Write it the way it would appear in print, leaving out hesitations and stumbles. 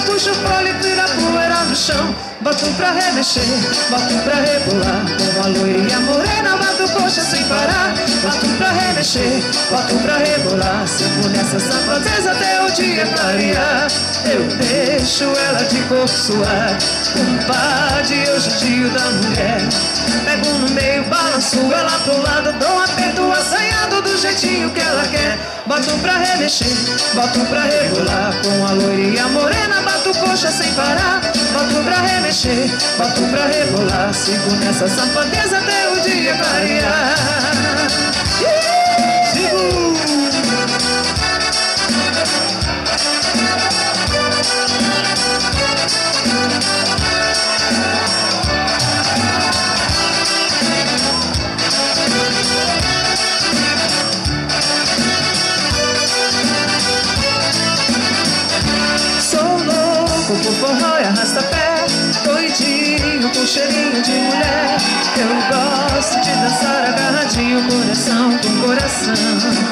puxo o fôlego, vira poeira no chão. Boto pra remexer, boto pra rebolar. Com a loirinha morena, bato coxa sem parar. Boto pra remexer, boto pra rebolar. Sigo nessa safadeza até o dia clarear. Eu deixo ela de corpo suave, compadre, eu judio da mulher. Pego no meio, balanço ela pro lado, dou um aperto assanhado do jeitinho que ela quer. Boto pra remexer, boto pra rebolar. Com a loirinha morena, bato coxa sem parar. Boto pra remexer, boto pra rebolar. Sigo nessa safadeza até o dia clarear. Sigo! Por forró e arrasta-pé, doidinho com cheirinho de mulher. Eu gosto de dançar agarradinho, coração com coração.